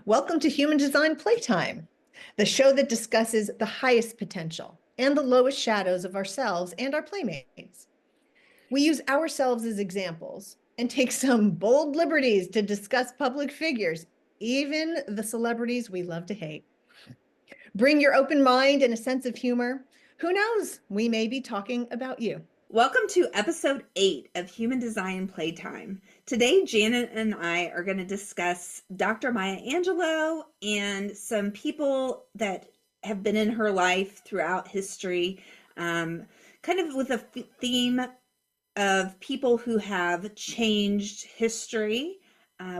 Welcome to Human Design Playtime, the show that discusses the highest potential and the lowest shadows of ourselves and our playmates. We use ourselves as examples and take some bold liberties to discuss public figures, even the celebrities we love to hate. Bring your open mind and a sense of humor. Who knows? We may be talking about you. Welcome to episode 8 of Human Design Playtime. Today, Janet and I are going to discuss Dr. Maya Angelou and some people that have been in her life throughout history, kind of with a theme of people who have changed history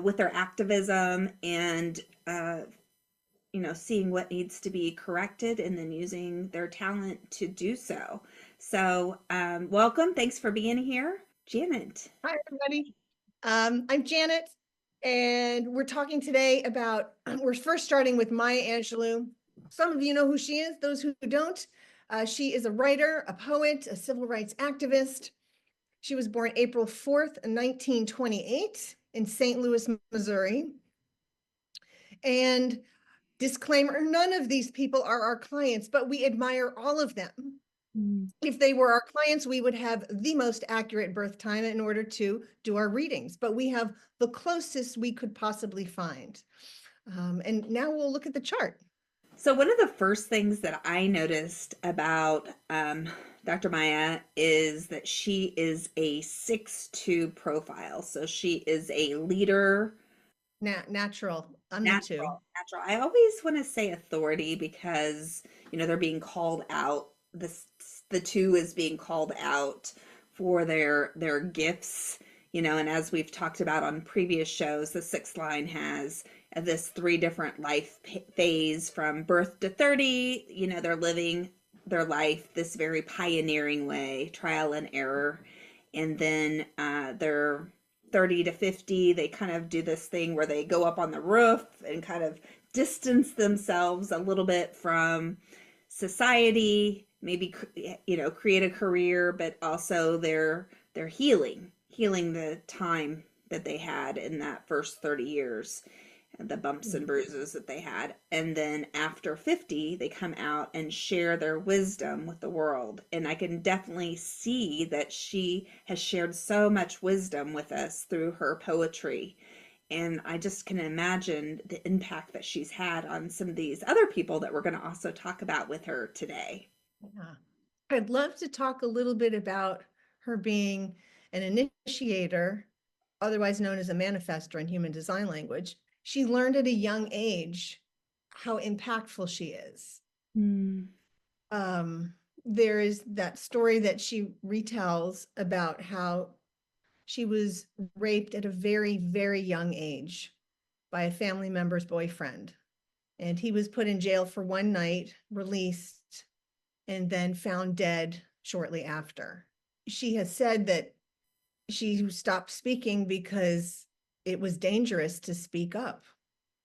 with their activism and seeing what needs to be corrected and then using their talent to do so. So, welcome. Thanks for being here, Janet. Hi, everybody. I'm Janet, and we're talking today about, we're first starting with Maya Angelou. Some of you know who she is, those who don't. She is a writer, a poet, a civil rights activist. She was born April 4th, 1928 in St. Louis, Missouri. And disclaimer, none of these people are our clients, but we admire all of them. If they were our clients, we would have the most accurate birth time in order to do our readings, but we have the closest we could possibly find. And now we'll look at the chart. So, one of the first things that I noticed about Dr. Maya is that she is a 6-2 profile. So, she is a leader. Natural. I'm the two. Natural. I always want to say authority because, they're being called out. The 2 is being called out for their gifts, and as we've talked about on previous shows, the 6th line has this 3 different life phase from birth to 30. They're living their life this very pioneering way, trial and error. And then they're 30 to 50, they kind of do this thing where they go up on the roof and kind of distance themselves a little bit from society, maybe create a career, but also they're healing the time that they had in that first 30 years, the bumps and bruises that they had. And then after 50, they come out and share their wisdom with the world. And I can definitely see that she has shared so much wisdom with us through her poetry. And I just can imagine the impact that she's had on some of these other people that we're going to also talk about with her today. Yeah. I'd love to talk a little bit about her being an initiator, otherwise known as a manifestor in human design language. She learned at a young age how impactful she is. There is that story that she retells about how she was raped at a very, very young age by a family member's boyfriend. And he was put in jail for one night, released, and then found dead shortly after. She has said that she stopped speaking because it was dangerous to speak up.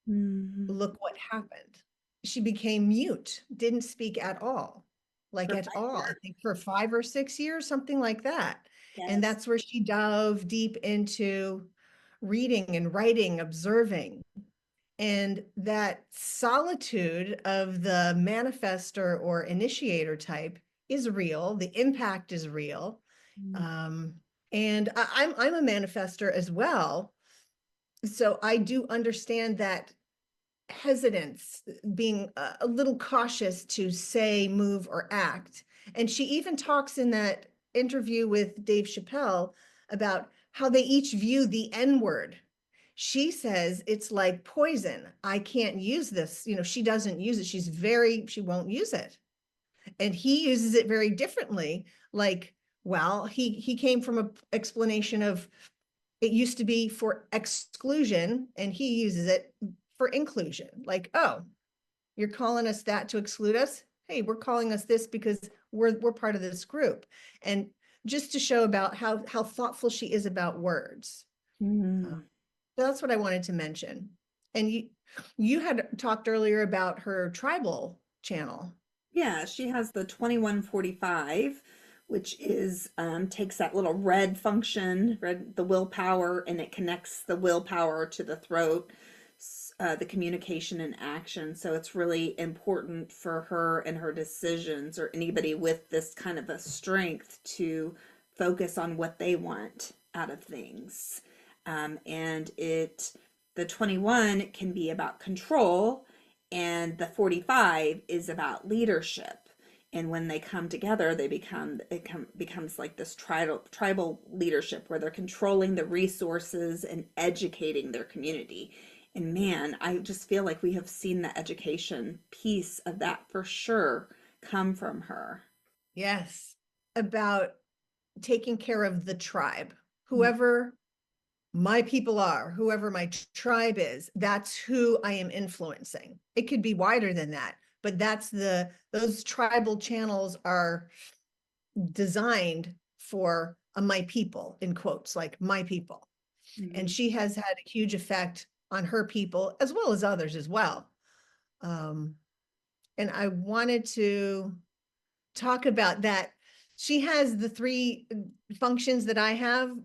Look what happened. She became mute, didn't speak at all, at all. I think for 5 or 6 years, something like that. Yes. And that's where she dove deep into reading and writing, observing. And that solitude of the manifestor or initiator type is real. The impact is real. And I'm a manifestor as well. So I do understand that hesitance, being a little cautious to say, move, or act. And she even talks in that interview with Dave Chappelle about how they each view the N-word. She says it's like poison. I can't use this. She doesn't use it. She won't use it. And he uses it very differently. Well, he came from an explanation of it used to be for exclusion, and he uses it for inclusion. Oh, you're calling us that to exclude us? Hey, we're calling us this because we're part of this group. And just to show about how thoughtful she is about words. So that's what I wanted to mention. And you had talked earlier about her tribal channel. Yeah, she has the 2145, which is takes that little red function, the willpower, and it connects the willpower to the throat. the communication and action. So it's really important for her and her decisions, or anybody with this kind of a strength, to focus on what they want out of things. And the 21 can be about control, and the 45 is about leadership. And when they come together, becomes like this tribal leadership, where they're controlling the resources and educating their community. And man, I just feel like we have seen the education piece of that for sure come from her. Yes. About taking care of the tribe. Whoever my people are, whoever my tribe is, that's who I am influencing. It could be wider than that, but those tribal channels are designed for my people, in quotes, like my people. And Mhm. she has had a huge effect on her people as well as others as well. Um, and I wanted to talk about that. She has the three functions that I have,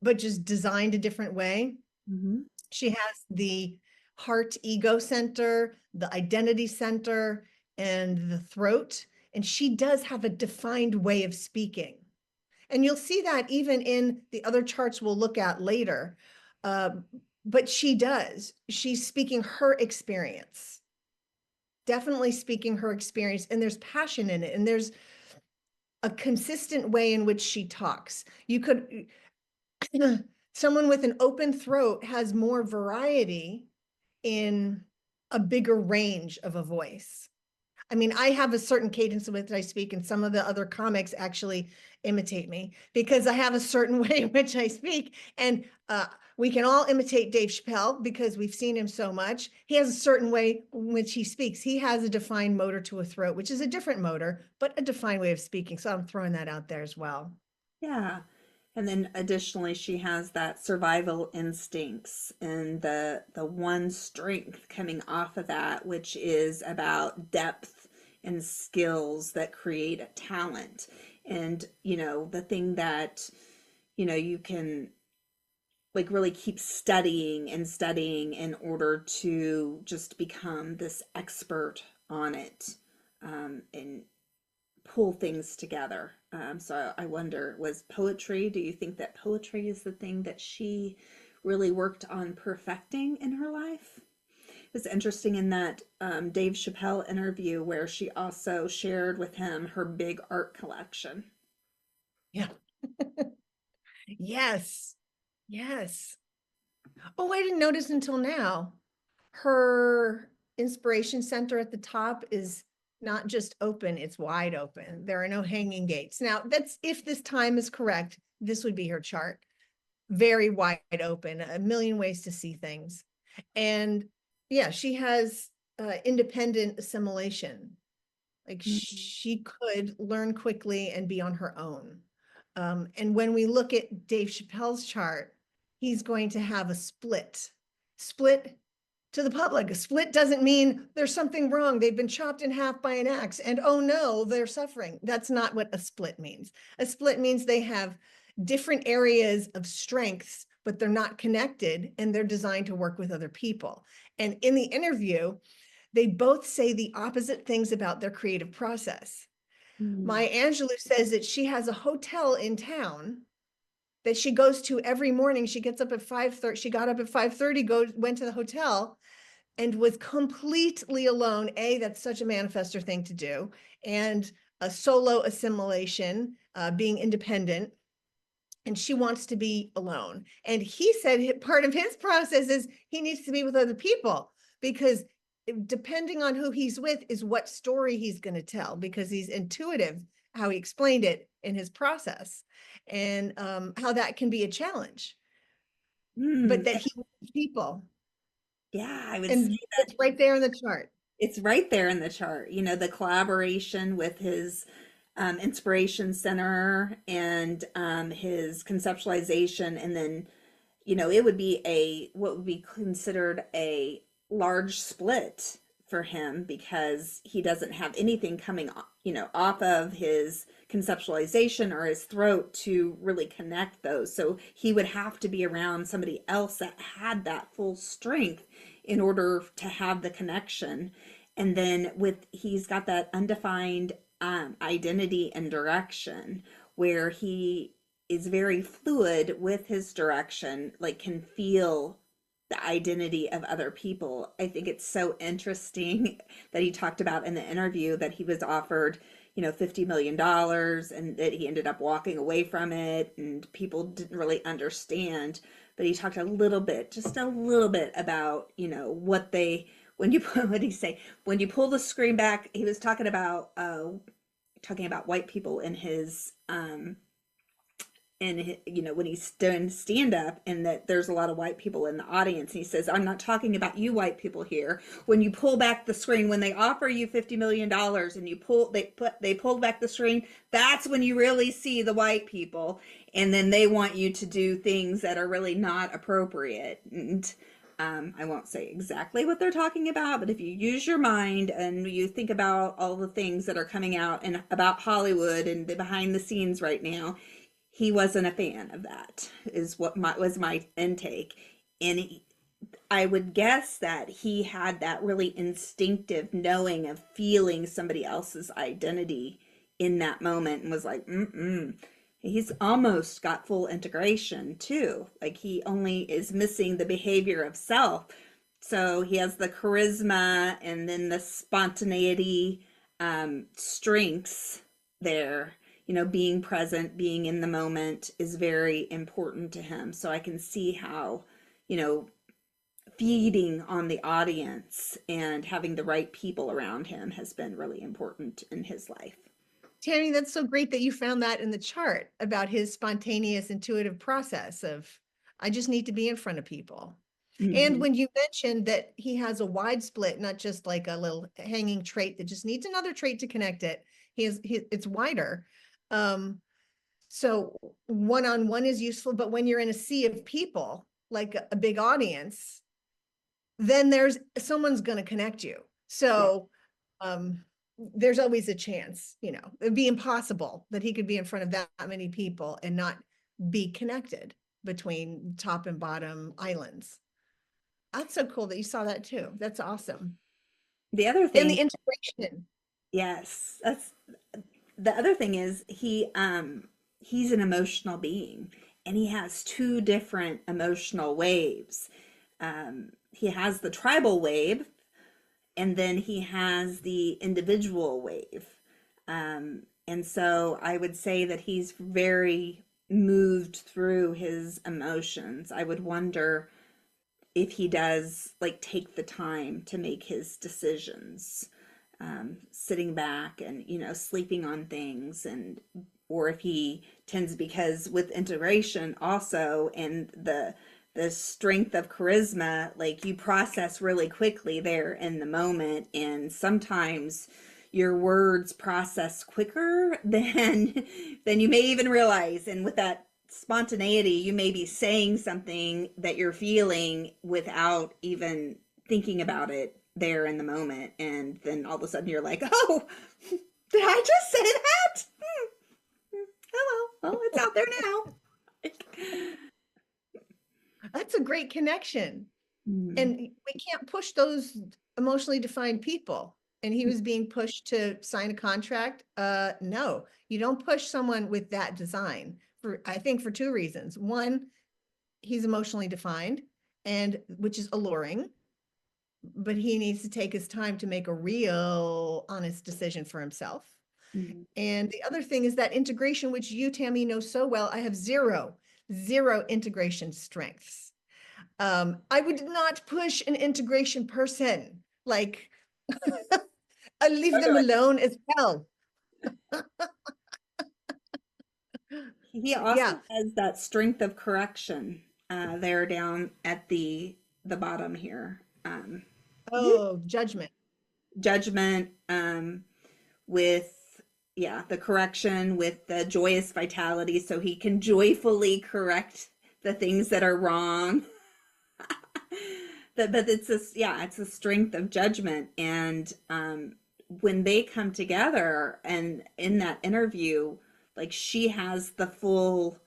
but just designed a different way. Mhm. She has the heart ego center, the identity center, and the throat. And she does have a defined way of speaking. And you'll see that even in the other charts we'll look at later. Uh, but she does. She's speaking her experience, definitely speaking her experience. And there's passion in it. And there's a consistent way in which she talks. You could, someone with an open throat has more variety in a bigger range of a voice. I mean, I have a certain cadence with which I speak, and some of the other comics actually imitate me because I have a certain way in which I speak. And we can all imitate Dave Chappelle because we've seen him so much. He has a certain way in which he speaks. He has a defined motor to a throat, which is a different motor, but a defined way of speaking. So I'm throwing that out there as well. Yeah. And then additionally, she has that survival instincts, and the one strength coming off of that, which is about depth and skills that create a talent. And, the thing that, you can like really keep studying and studying in order to just become this expert on it, and pull things together. So I wonder, was poetry, do you think that poetry is the thing that she really worked on perfecting in her life? It's interesting in that Dave Chappelle interview where she also shared with him her big art collection. Yeah. Yes. Yes. Oh, I didn't notice until now. Her inspiration center at the top is not just open, it's wide open. There are no hanging gates. Now, that's if this time is correct, this would be her chart. Very wide open, a million ways to see things. And yeah, she has independent assimilation. Like Mhm. she could learn quickly and be on her own. And when we look at Dave Chappelle's chart, he's going to have a split to the public. A split doesn't mean there's something wrong. They've been chopped in half by an axe and oh no, they're suffering. That's not what a split means. A split means they have different areas of strengths, but they're not connected and they're designed to work with other people. And in the interview, they both say the opposite things about their creative process. Mm. My Angelou says that she has a hotel in town that she goes to every morning. She gets up at 5:30. She got up at 5:30, went to the hotel and was completely alone. That's such a manifestor thing to do. And a solo assimilation, being independent. And she wants to be alone. And he said part of his process is he needs to be with other people because depending on who he's with is what story he's going to tell because he's intuitive how he explained it in his process and how that can be a challenge, but Mm. that he wants people. Yeah, I would say And it's right there in the chart. it's right there in the chart. The collaboration with his inspiration center and his conceptualization, and then it would be what would be considered a large split for him because he doesn't have anything coming off of his conceptualization or his throat to really connect those. So he would have to be around somebody else that had that full strength in order to have the connection. And then with he's got that undefined identity and direction where he is very fluid with his direction, like can feel the identity of other people. I think it's so interesting that he talked about in the interview that he was offered, $50 million dollars and that he ended up walking away from it and people didn't really understand. But he talked a little bit, just a little bit about, what they, when you, what did he say? When you pull the screen back, he was talking about white people in his, and when he's doing stand up and that there's a lot of white people in the audience, and he says, I'm not talking about you white people here. When you pull back the screen, when they offer you $50 million and they pull back the screen, that's when you really see the white people, and then they want you to do things that are really not appropriate. And I won't say exactly what they're talking about, but if you use your mind and you think about all the things that are coming out and about Hollywood and the behind the scenes right now, he wasn't a fan of that, is what was my intake. And I would guess that he had that really instinctive knowing of feeling somebody else's identity in that moment and was like, He's almost got full integration too. Like he only is missing the behavior of self. So he has the charisma and then the spontaneity strengths there. Being present, being in the moment is very important to him. So I can see how, feeding on the audience and having the right people around him has been really important in his life. Tammy, that's so great that you found that in the chart about his spontaneous intuitive process of, I just need to be in front of people. Mm-hmm. And when you mentioned that he has a wide split, not just like a little hanging trait that just needs another trait to connect it, it's wider. So one-on-one is useful, but when you're in a sea of people, like a big audience, then someone's going to connect you. So, there's always a chance, it'd be impossible that he could be in front of that many people and not be connected between top and bottom islands. That's so cool that you saw that too. That's awesome. The other thing, and the integration. Yes, that's the other thing is he's an emotional being and he has two different emotional waves. He has the tribal wave and then he has the individual wave. And so I would say that he's very moved through his emotions. I would wonder if he does like take the time to make his decisions, sitting back and, sleeping on things, and or if he tends, because with integration also and the strength of charisma, like you process really quickly there in the moment, and sometimes your words process quicker than you may even realize. And with that spontaneity, you may be saying something that you're feeling without even thinking about it there in the moment, and then all of a sudden you're like, oh, did I just say that? Oh well, it's out there now. That's a great connection. And we can't push those emotionally defined people. And he was being pushed to sign a contract. No, you don't push someone with that design, I think for two reasons. One, he's emotionally defined, and which is alluring, but he needs to take his time to make a real honest decision for himself. Mm-hmm. And the other thing is that integration, which you, Tammy, know so well. I have zero integration strengths. I would not push an integration person. Like, I leave them alone as well. He also has that strength of correction there down at the bottom here. Judgment. Judgment with, the correction with the joyous vitality, so he can joyfully correct the things that are wrong. But it's a strength of judgment. And when they come together and in that interview, like she has the full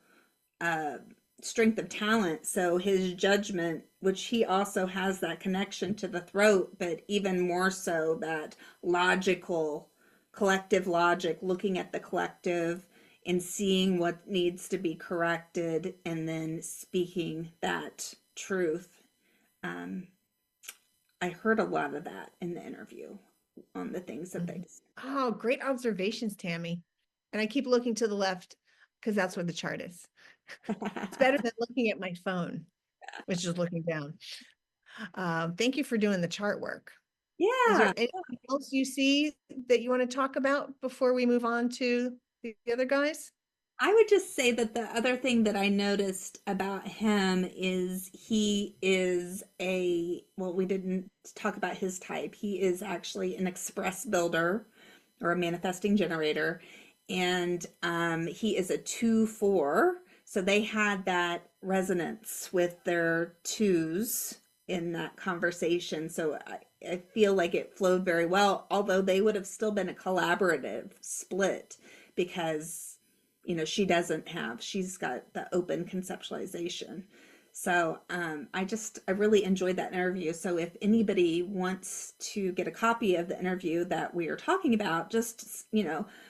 strength of talent, so his judgment which he also has that connection to the throat, but even more so that logical, collective logic, looking at the collective and seeing what needs to be corrected and then speaking that truth. Um, I heard a lot of that in the interview on the things that they Mhm. Oh, great observations, Tammy. And I keep looking to the left because that's where the chart is. It's better than looking at my phone, which is looking down. Thank you for doing the chart work. Is there Yeah, anything else you see that you want to talk about before we move on to the other guys? I would just say that the other thing that I noticed about him is he is well, we didn't talk about his type. He is actually an express builder or a manifesting generator. And he is a 2-4. So they had that resonance with their twos in that conversation. So I feel like it flowed very well, although they would have still been a collaborative split because she's got the open conceptualization. So I really enjoyed that interview. So if anybody wants to get a copy of the interview that we are talking about, just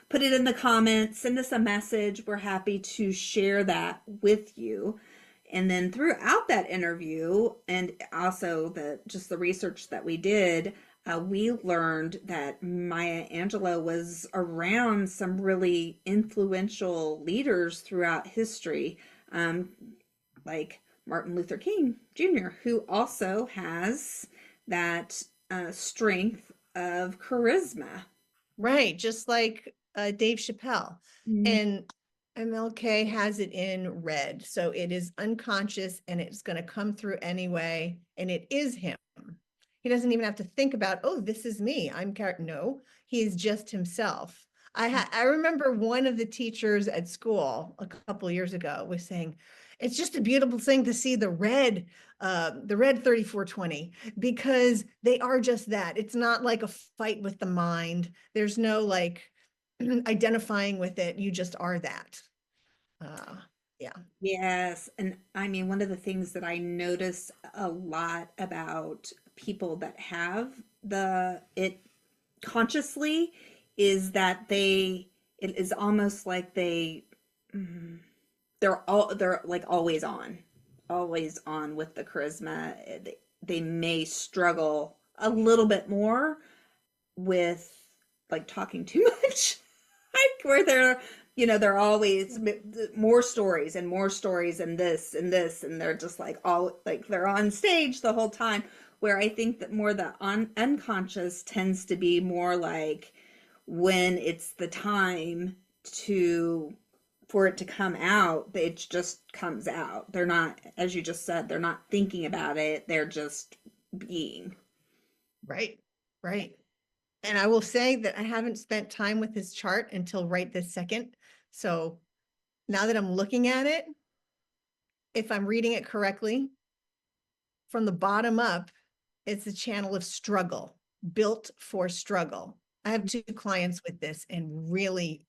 put it in the comments, send us a message. We're happy to share that with you. And then throughout that interview, and also the research that we did, we learned that Maya Angelou was around some really influential leaders throughout history, like Martin Luther King Jr., who also has that strength of charisma. Right, just like Dave Chappelle. Mm. And MLK has it in red. So it is unconscious and it's going to come through anyway. And it is him. He doesn't even have to think about, oh, this is me. No, he is just himself. I remember one of the teachers at school a couple of years ago was saying, it's just a beautiful thing to see the red 3420, because they are just that. It's not like a fight with the mind. There's no like identifying with it. You just are that. Uh, yeah. Yes, and I mean, one of the things that I notice a lot about people that have it consciously is that it is almost like mm, they're like always on with the charisma. They may struggle a little bit more with like talking too much, like where they're always more stories and more stories and this and this, and they're just like all like they're on stage the whole time. Where I think that more the unconscious tends to be more like when it's the time to for it to come out, it just comes out. They're not, as you just said, they're not thinking about it. They're just being. Right. Right. And I will say that I haven't spent time with his chart until right this second. So now that I'm looking at it, if I'm reading it correctly, from the bottom up, it's a channel of struggle, built for struggle. I have two clients with this and really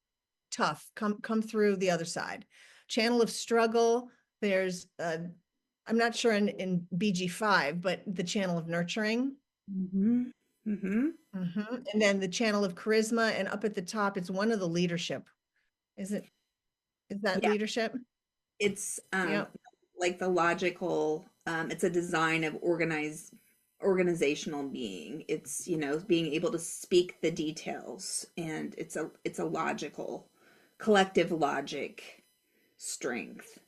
tough, come through the other side. Channel of struggle, there's I'm not sure in BG5, but the channel of nurturing. Mm-hmm. Mm-hmm. And then the channel of charisma, and up at the top, it's one of the leadership. Is that Yeah, leadership? it's Yeah. like the logical. It's a design of organizational being. It's being able to speak the details, and it's a logical, collective logic strength.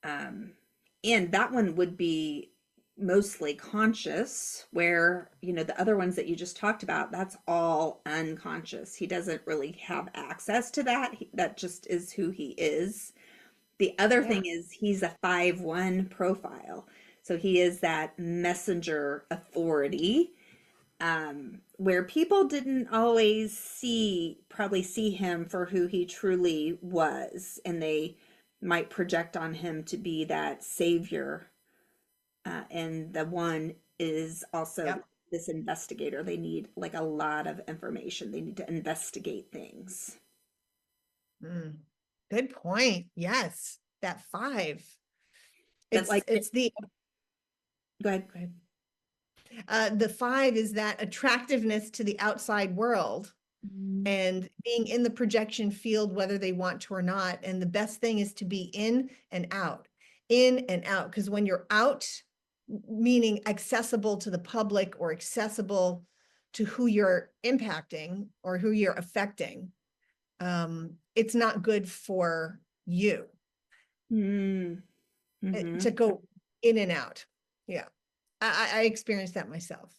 Um, and that one would be mostly conscious, where the other ones that you just talked about, that's all unconscious. He doesn't really have access to that. That just is who he is. The other Yeah. thing is he's a 5-1 profile, so he is that messenger authority, where people didn't always probably see him for who he truly was, and they might project on him to be that savior. And the one is also Yep. this investigator. They need like a lot of information. They need to investigate things. Mm. Good point. Yes. That 5. But like It's the Go ahead. Go ahead. The 5 is that attractiveness to the outside world and being in the projection field, whether they want to or not. And the best thing is to be in and out, because when you're out, meaning accessible to the public or accessible to who you're impacting or who you're affecting, it's not good for you Mm-hmm. to go in and out. Yeah, I experienced that myself.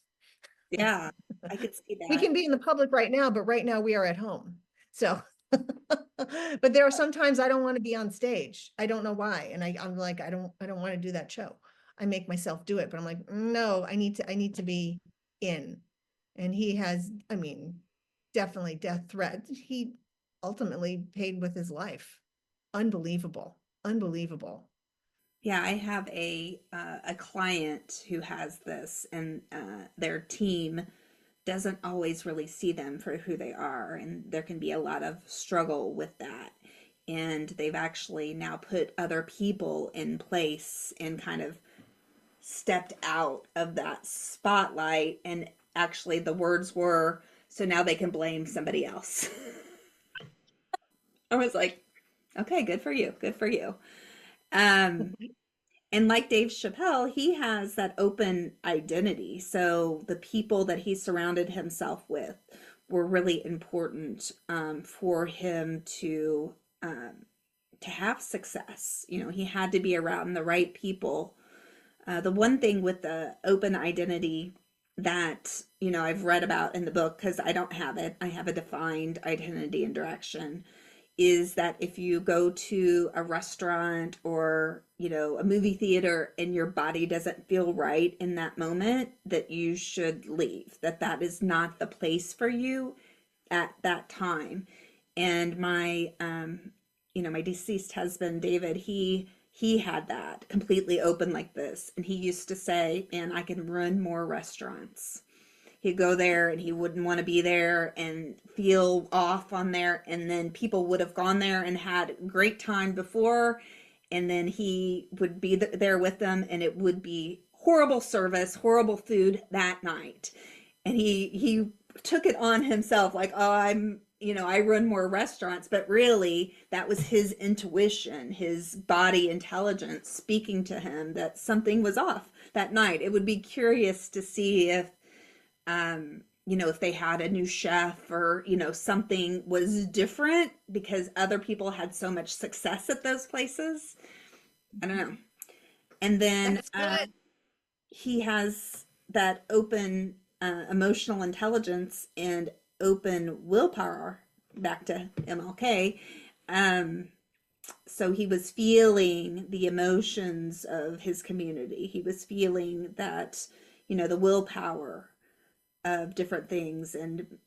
Yeah, I could see We that. can be in the public right now, but right now we are at home. So, but there are sometimes I don't want to be on stage. I don't know why. And I'm like, I don't want to do that show. I make myself do it, but I'm like, no, I need to be in. And he has, I mean, definitely death threat. He ultimately paid with his life. Unbelievable. Unbelievable. Yeah, I have a client who has this, and their team doesn't always really see them for who they are, and there can be a lot of struggle with that. And they've actually now put other people in place and kind of stepped out of that spotlight. And actually, the words were, so now they can blame somebody else. I was like, okay, good for you. Good for you. Um, And like Dave Chappelle, he has that open identity. So the people that he surrounded himself with were really important for him um, to have success. You know, he had to be around the right people. The one thing with the open identity that, you know, I've read about in the book, because I don't have it, I have a defined identity and direction, is that if you go to a restaurant or, you know, a movie theater and your body doesn't feel right in that moment, that you should leave, that that is not the place for you at that time. And my you know, my deceased husband David, he had that completely open like this, and he used to say, "Man, I can run more restaurants." He'd go there and he wouldn't want to be there and feel off on there, and then people would have gone there and had a great time before, and then he would be there with them, and it would be horrible service, horrible food that night. And he took it on himself, like, oh, I'm, you know, I run more restaurants, but really that was his intuition, his body intelligence speaking to him that something was off that night. It would be curious to see if you know, if they had a new chef, or, you know, something was different because other people had so much success at those places. I don't know. And then That's good. he has that open emotional intelligence and open willpower, back to MLK. Um, so he was feeling the emotions of his community. He was feeling that, you know, the willpower of different things. And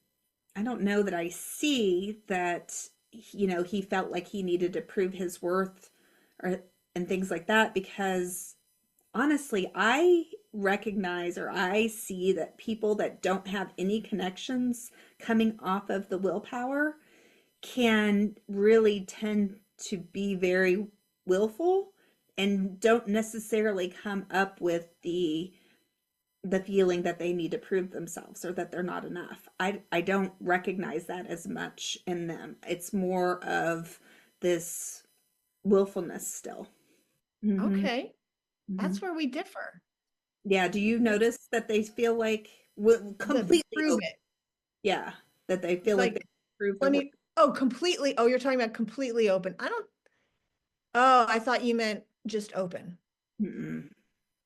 I don't know that I see that, you know, he felt like he needed to prove his worth or and things like that, because honestly, I recognize, or I see that people that don't have any connections coming off of the willpower can really tend to be very willful and don't necessarily come up with the feeling that they need to prove themselves or that they're not enough. I don't recognize that as much in them. It's more of this willfulness still. Mm-hmm. Okay. Mm-hmm. That's where we differ. Yeah. Do you notice that they feel like The completely prove open? it. Yeah, that they feel like they Like, prove their let worth. me, oh, completely. Oh, you're talking about completely open. I don't, oh, I thought you meant just open. Mm-mm.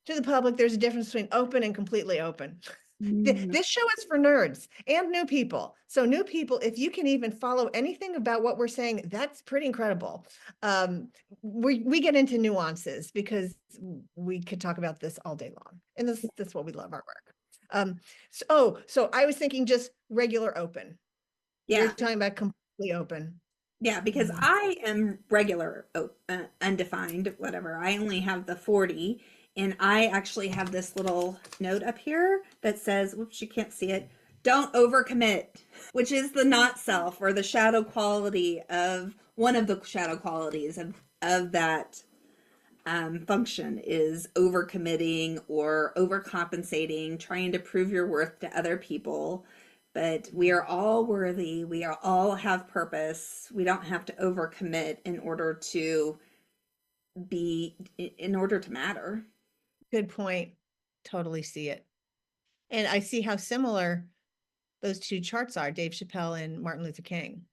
To the public, there's a difference between open and completely open. Mm-hmm. This show is for nerds and new people. So new people, if you can even follow anything about what we're saying, that's pretty incredible. We get into nuances because we could talk about this all day long. And that's what we love our work. So I was thinking just regular open. You're Yeah, talking about completely open. yeah, because Mhm. I am regular, undefined, whatever. I only have the 40, and I actually have this little note up here that says, whoops, you can't see it. Don't overcommit, which is the not self, or the shadow quality of one of the shadow qualities of that function is overcommitting or overcompensating, trying to prove your worth to other people. But we are all worthy. We are all have purpose. We don't have to overcommit in order to in order to matter. Good point. Totally see it. And I see how similar those two charts are, Dave Chappelle and Martin Luther King,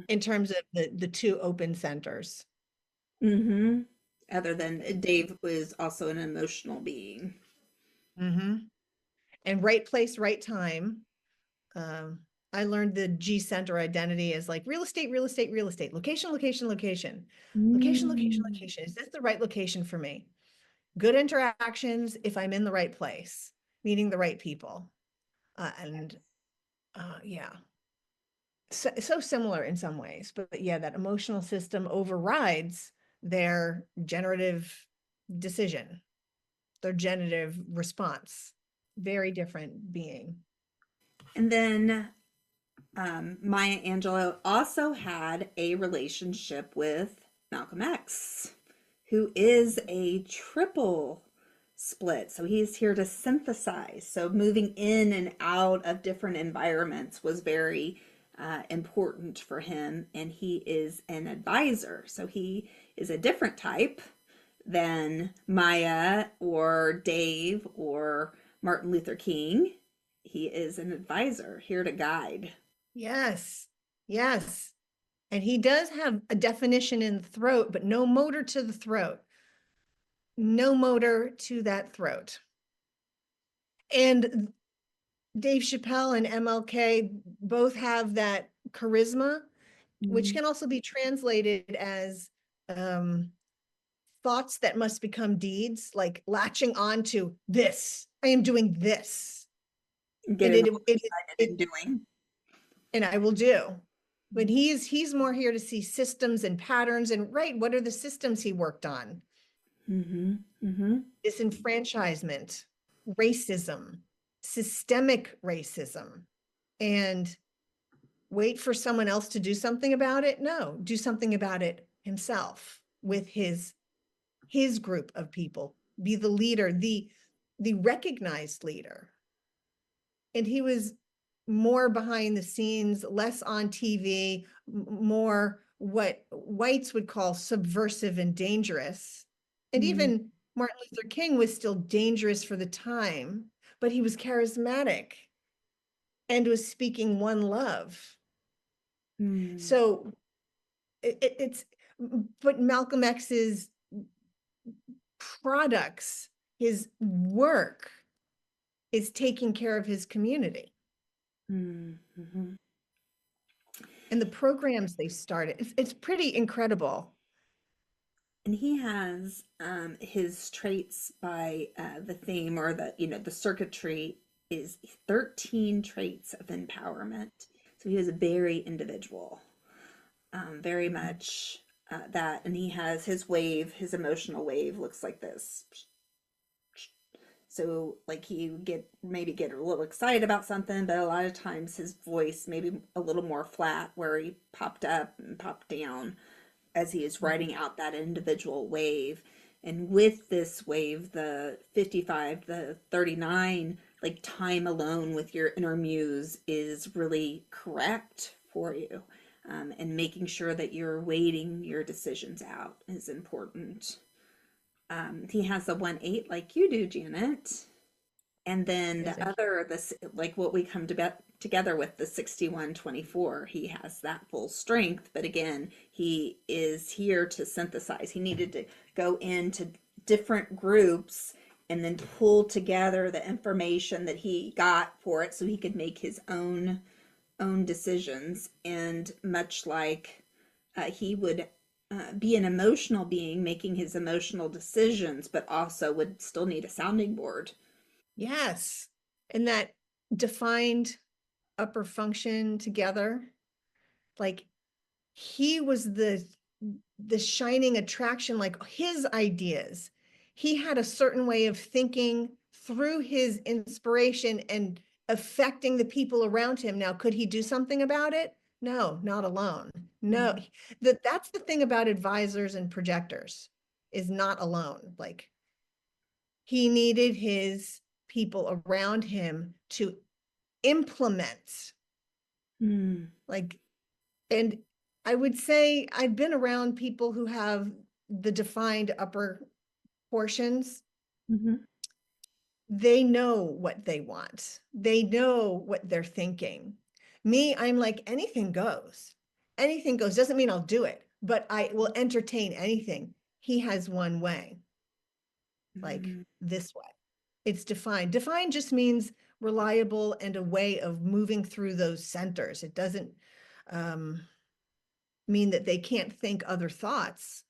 in terms of the two open centers. Mm-hmm. Other than Dave was also an emotional being. Mm-hmm. And right place, right time. Um, I learned the G center identity as like real estate, real estate, real estate, location, location, location, location, location, Mm. location. Is this the right location for me? Good interactions if I'm in the right place, meeting the right people. And yeah, so similar in some ways, but yeah, that emotional system overrides their generative decision, their generative response. Very different being. And then Maya Angelou also had a relationship with Malcolm X, who is a triple split. So he's here to synthesize. So moving in and out of different environments was very important for him. And he is an advisor. So he is a different type than Maya or Dave or Martin Luther King. He is an advisor here to guide. Yes, yes. And he does have a definition in the throat, but no motor to the throat. No motor to that throat. And Dave Chappelle and MLK both have that charisma, which Mm. can also be translated as um, thoughts that must become deeds, like latching on to this. I am doing this. And Getting all excited and doing. and I will do. But he's more here to see systems and patterns and right, what are the systems he worked on? Mm-hmm. Mm-hmm. Disenfranchisement, racism, systemic racism, and wait for someone else to do something about it. No, do something about it himself with his group of people. Be the leader, the recognized leader. And he was more behind the scenes, less on TV, more what whites would call subversive and dangerous. And Mm-hmm. even Martin Luther King was still dangerous for the time, but he was charismatic and was speaking one love. Mm-hmm. So it's, but Malcolm X's products, his work is taking care of his community. Mm-hmm. And the programs they started, it's pretty incredible. And he has his traits by the theme or the circuitry is 13 traits of empowerment. So he was very individual, very much that. And he has his wave, his emotional wave looks like this. So like he get maybe get a little excited about something, but a lot of times his voice maybe a little more flat where he popped up and popped down as he is writing out that individual wave. And with this wave, the 55, the 39, like time alone with your inner muse is really correct for you. And making sure that you're weighting your decisions out is important. He has a 1-8 like you do, Janet. And then Is the a other, this like what we come to together with the 61-24, he has that full strength. But again, he is here to synthesize. He needed to go into different groups and then pull together the information that he got for it so he could make his own decisions. And much like he would be an emotional being making his emotional decisions, but also would still need a sounding board. yes. And that defined upper function together, like he was the shining attraction, like his ideas. He had a certain way of thinking through his inspiration and affecting the people around him. Now, could he do something about it? No, not alone. No, that's the thing about advisors and projectors. is not alone. Like he needed his people around him to implement, Mm. like, and I would say I've been around people who have the defined upper portions. Mhm. They know what they want. They know what they're thinking. Me, I'm like, anything goes. Anything goes. Doesn't mean I'll do it, but I will entertain anything. He has one way, like Mm. this way. It's defined. Defined just means reliable and a way of moving through those centers. It doesn't um, mean that they can't think other thoughts.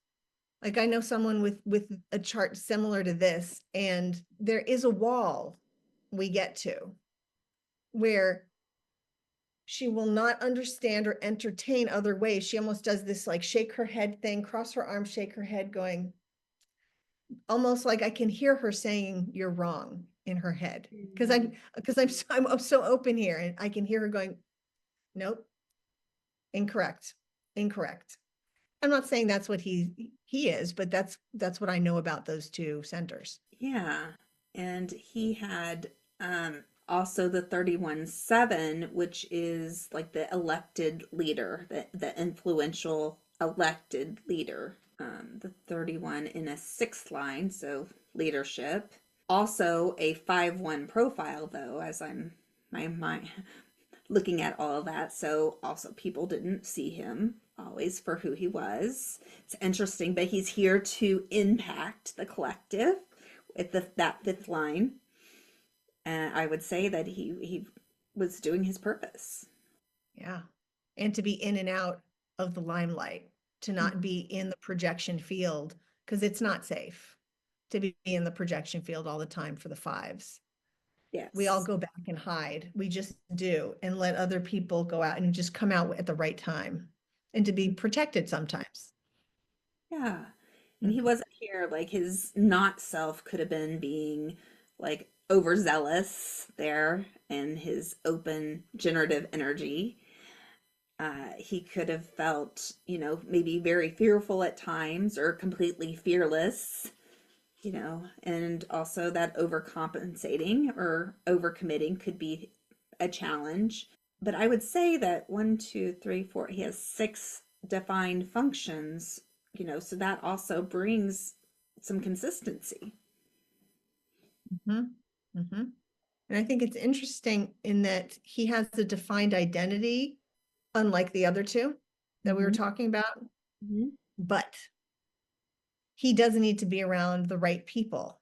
Like I know someone with a chart similar to this, and there is a wall we get to where she will not understand or entertain other ways. She almost does this like shake her head thing, cross her arms, shake her head, going almost like I can hear her saying you're wrong in her head. Because Mm. I'm so open here, and I can hear her going, nope, incorrect, incorrect. I'm not saying that's what he is, but that's what I know about those two centers. Yeah. And he had also the 31-7, which is like the elected leader, the influential elected leader. The 31 in a sixth line, so leadership. Also a 5-1 profile, though, as I'm my looking at all of that. So also people didn't see him always for who he was. It's interesting, but he's here to impact the collective with that fifth line. And I would say that he was doing his purpose. Yeah. And to be in and out of the limelight, to not be in the projection field, because it's not safe to be in the projection field all the time for the fives. We all Yes. go back and hide. We just do, and let other people go out and just come out at the right time and to be protected sometimes. Yeah. And he Mhm. wasn't here, like his not self could have been being like overzealous there and his open generative energy. He could have felt, maybe very fearful at times or completely fearless, and also that overcompensating or overcommitting could be a challenge. But I would say that one, two, three, four, he has six defined functions, so that also brings some consistency. Mhm. Mhm. And I think it's interesting in that he has a defined identity, unlike the other two that we were Mm-hmm. talking about, Mm-hmm. but he doesn't need to be around the right people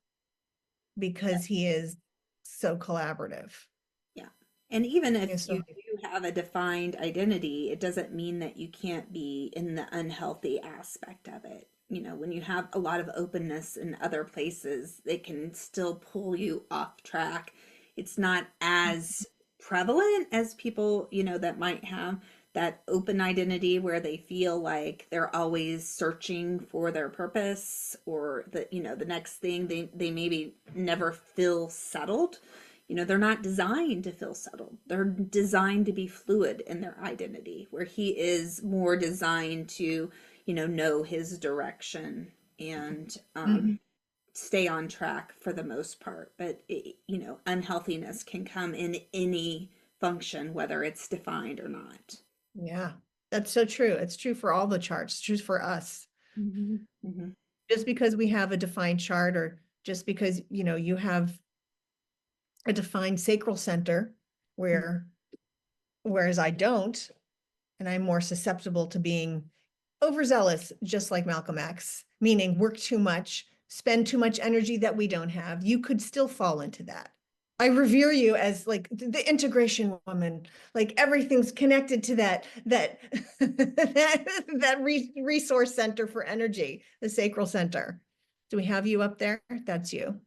because he is so collaborative. Yeah. And even if And you so, do have a defined identity, it doesn't mean that you can't be in the unhealthy aspect of it. When you have a lot of openness in other places, it can still pull you off track. It's not as prevalent as people, that might have that open identity where they feel like they're always searching for their purpose or the next thing they maybe never feel settled. They're not designed to feel settled. They're designed to be fluid in their identity, where he is more designed to, know his direction and mhm. stay on track for the most part. But, unhealthiness can come in any function, whether it's defined or not. Yeah, that's so true. It's true for all the charts. It's true for us. Mm-hmm. Mm-hmm. Just because we have a defined chart, or just because, you have a defined sacral center where, whereas I don't, and I'm more susceptible to being overzealous, just like Malcolm X, meaning work too much, spend too much energy that we don't have. You could still fall into that. I revere you as like the integration woman, like everything's connected to that resource center for energy, the sacral center. Do we have you up there? That's you.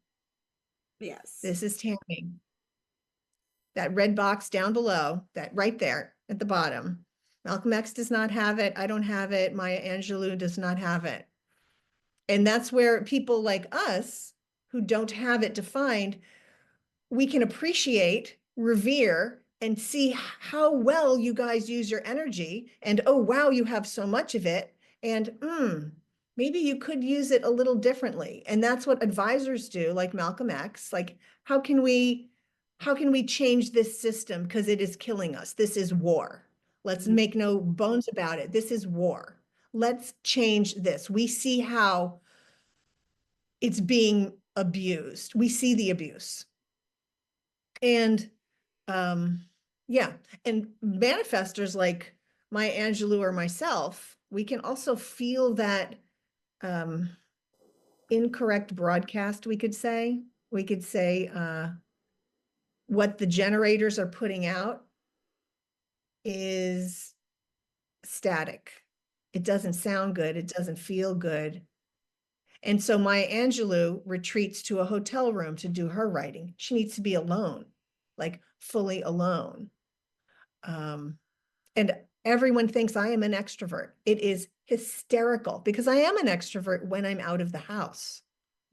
Yes. This is Tammy. That red box down below, that right there at the bottom. Malcolm X does not have it. I don't have it. Maya Angelou does not have it. And that's where people like us who don't have it defined, we can appreciate, revere, and see how well you guys use your energy. And oh, wow, you have so much of it. And maybe you could use it a little differently. And that's what advisors do, like Malcolm X. Like, how can we change this system? Because it is killing us. This is war. Let's Mhm. make no bones about it. This is war. Let's change this. We see how it's being abused. We see the abuse. And yeah, and manifestors like my Angelou or myself, we can also feel that um incorrect broadcast, we could say. We could say what the generators are putting out is static. It doesn't sound good. It doesn't feel good. And so Maya Angelou retreats to a hotel room to do her writing. She needs to be alone, like fully alone. Um, and everyone thinks I am an extrovert. It is hysterical because I am an extrovert when I'm out of the house,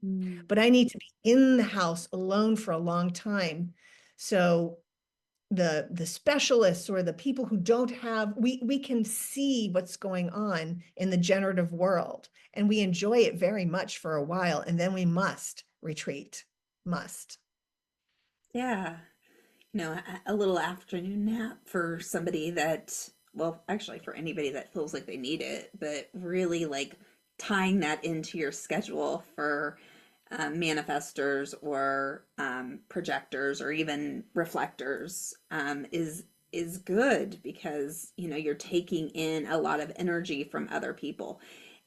Mm. but I need to be in the house alone for a long time. So the specialists or the people who don't have, we can see what's going on in the generative world, and we enjoy it very much for a while, and then we must retreat. Must. Yeah. A little afternoon nap for somebody that, well, actually for anybody that feels like they need it, but really like tying that into your schedule for manifestors or projectors or even reflectors is good because you're taking in a lot of energy from other people.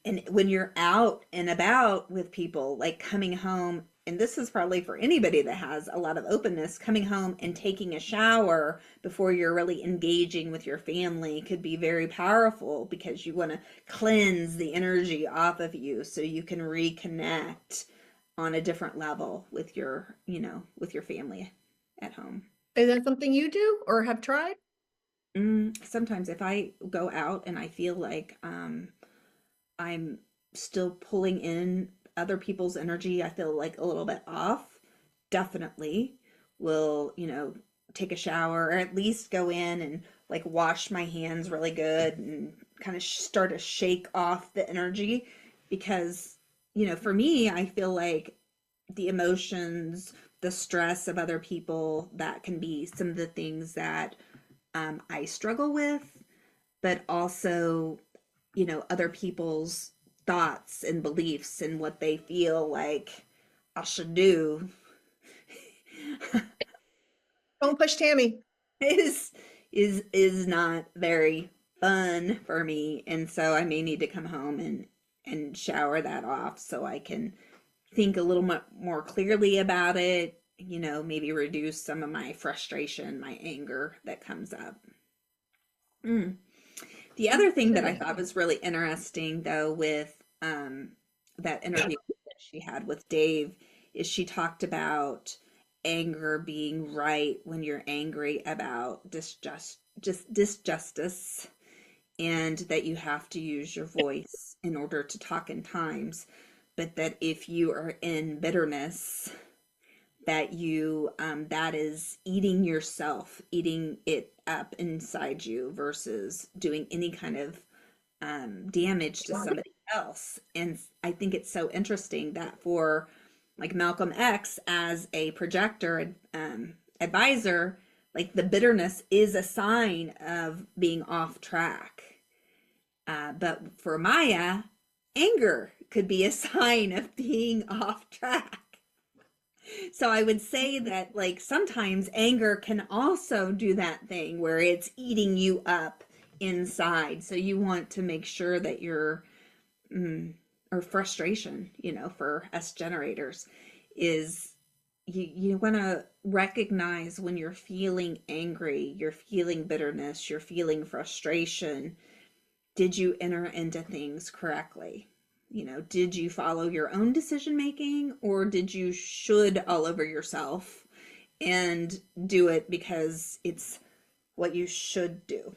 And when you're out and about with people, like coming home, and this is probably for anybody that has a lot of openness, coming home and taking a shower before you're really engaging with your family could be very powerful because you want to cleanse the energy off of you so you can reconnect on a different level with your family at home. Is that something you do or have tried? Sometimes if I go out and I feel like I'm still pulling in other people's energy, I feel like a little bit off, definitely will, take a shower or at least go in and like wash my hands really good and kind of start to shake off the energy because, for me, I feel like the emotions, the stress of other people, that can be some of the things that I struggle with, but also, other people's thoughts and beliefs and what they feel like I should do Don't push Tammy. is is not very fun for me. And so I may need to come home and shower that off so I can think a little more clearly about it, maybe reduce some of my frustration, my anger that comes up. Mm. The other thing that I Okay. thought was really interesting, though, with that interview that she had with Dave, is she talked about anger being right when you're angry about just disjustice, and that you have to use your voice in order to talk in times, but that if you are in bitterness, that you that is eating yourself, eating it up inside you versus doing any kind of damage to somebody else. And I think it's so interesting that for like Malcolm X as a projector advisor, like the bitterness is a sign of being off track. But for Maya, anger could be a sign of being off track. So I would say that like sometimes anger can also do that thing where it's eating you up inside. So you want to make sure that you're or frustration, for us generators is you want to recognize when you're feeling angry, you're feeling bitterness, you're feeling frustration. Did you enter into things correctly? Did you follow your own decision making, or did you should all over yourself and do it because it's what you should do?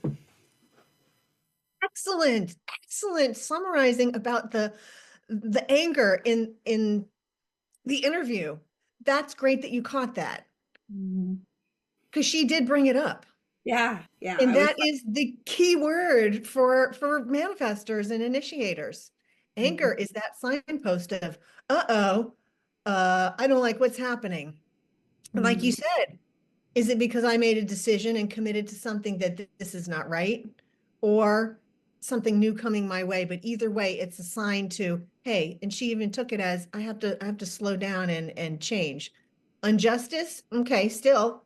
Excellent, excellent summarizing about the anger in the interview. That's great that you caught that Mhm. because she did bring it up. Yeah, yeah. And I was that is the key word for manifestors and initiators. Anger is that signpost of, uh-oh, I don't like what's happening. And like you Mhm. said, is it because I made a decision and committed to something that this is not right? Or something new coming my way? But either way, it's a sign to, hey, and she even took it as I have to slow down and change. Injustice, okay, still,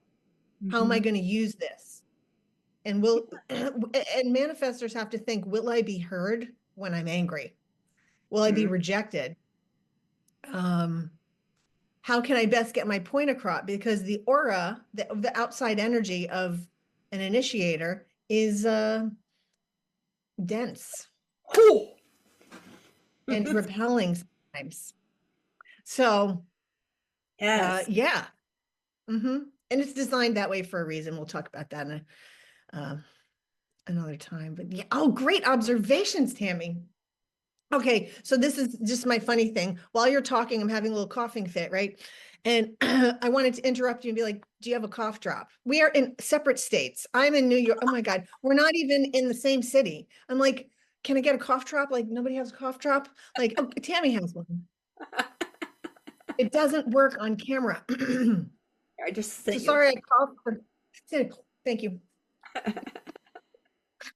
how am I Mhm. going to use this? And and manifestors have to think, will I be heard when I'm angry? Will I be Mhm. rejected? Um, how can I best get my point across? Because the aura, the outside energy of an initiator is dense Cool. and repelling sometimes. So Yes. yeah. And it's designed that way for a reason. We'll talk about that in uh, another time. But yeah, oh, great observations, Tammy. Okay, so this is just my funny thing. While you're talking, I'm having a little coughing fit, right? And I wanted to interrupt you and be like, do you have a cough drop? We are in separate states. I'm in New York. Oh my God, we're not even in the same city. I'm like, can I get a cough drop? Like, nobody has a cough drop? Like, oh, Tammy has one. It doesn't work on camera. I just So sent you. sorry I coughed. Thank you.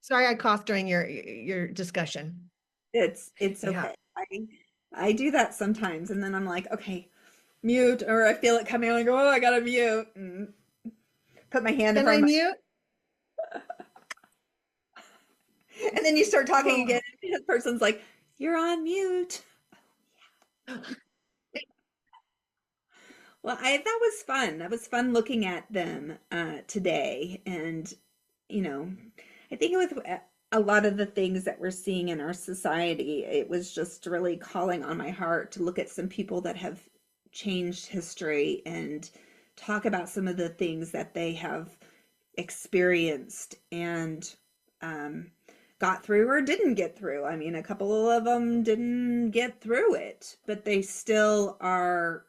Sorry I coughed during your discussion. It's Yeah. okay. I do that sometimes, and then I'm like, okay, mute, or I feel it coming on. I go, oh, I gotta mute. And put my hand in Can front I of mute? my, and then you start talking Oh. again, and the person's like, you're on mute. Well, that was fun. That was fun looking at them today, and I think with a lot of the things that we're seeing in our society, it was just really calling on my heart to look at some people that have changed history and talk about some of the things that they have experienced and um, got through or didn't get through. I mean, a couple of them didn't get through it, but they still are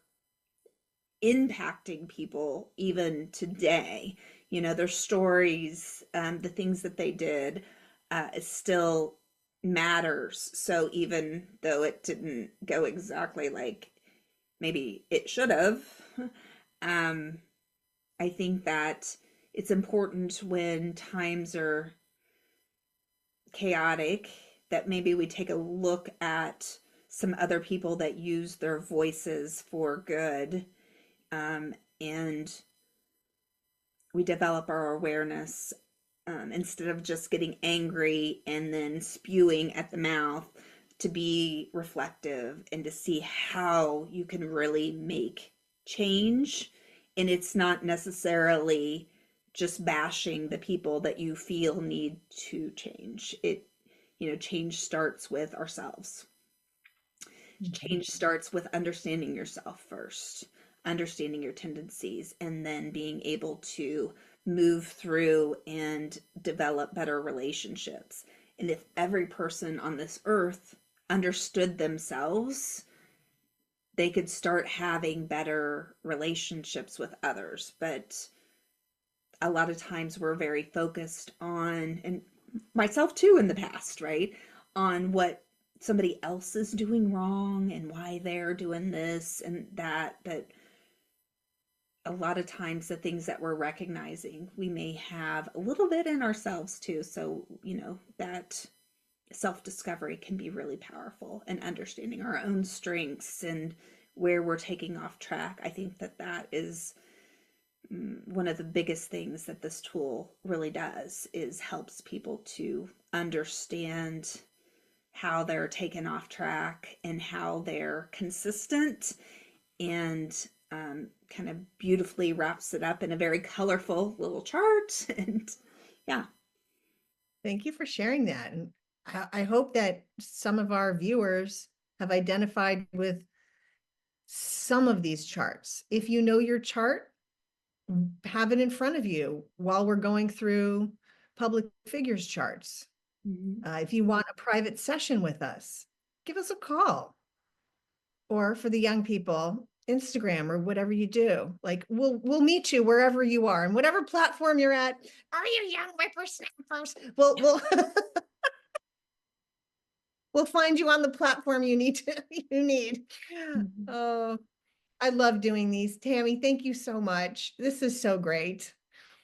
impacting people even today. Their stories, the things that they did, it still matters. So even though it didn't go exactly like maybe it should have, um, I think that it's important when times are chaotic that maybe we take a look at some other people that use their voices for good, and we develop our awareness, instead of just getting angry and then spewing at the mouth, to be reflective and to see how you can really make change. And it's not necessarily just bashing the people that you feel need to change. Change starts with ourselves. Mhm. Change starts with understanding yourself first, understanding your tendencies, and then being able to move through and develop better relationships. And if every person on this earth understood themselves, they could start having better relationships with others. But a lot of times we're very focused on, and myself too in the past, right? On what somebody else is doing wrong and why they're doing this and that. But a lot of times the things that we're recognizing, we may have a little bit in ourselves too. So, that self discovery can be really powerful, and understanding our own strengths and where we're taking off track. I think that that is one of the biggest things that this tool really does, is helps people to understand how they're taken off track and how they're consistent, and kind of beautifully wraps it up in a very colorful little chart. And yeah. Thank you for sharing that. And I hope that some of our viewers have identified with some of these charts. If you know your chart, have it in front of you while we're going through public figures charts. Mhm. If you want a private session with us, give us a call. Or for the young people, Instagram or whatever you do. Like we'll meet you wherever you are and whatever platform you're at. Are you young whippersnappers? We'll We'll find you on the platform you need to you need. Mhm. Oh, I love doing these. Tammy, thank you so much. This is so great.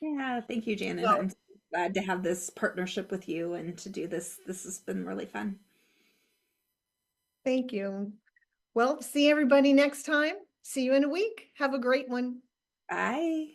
Yeah, thank you, Janet. Well, I'm so glad to have this partnership with you and to do this. This has been really fun. thank you. Well, see everybody next time. See you in a week. Have a great one. Bye.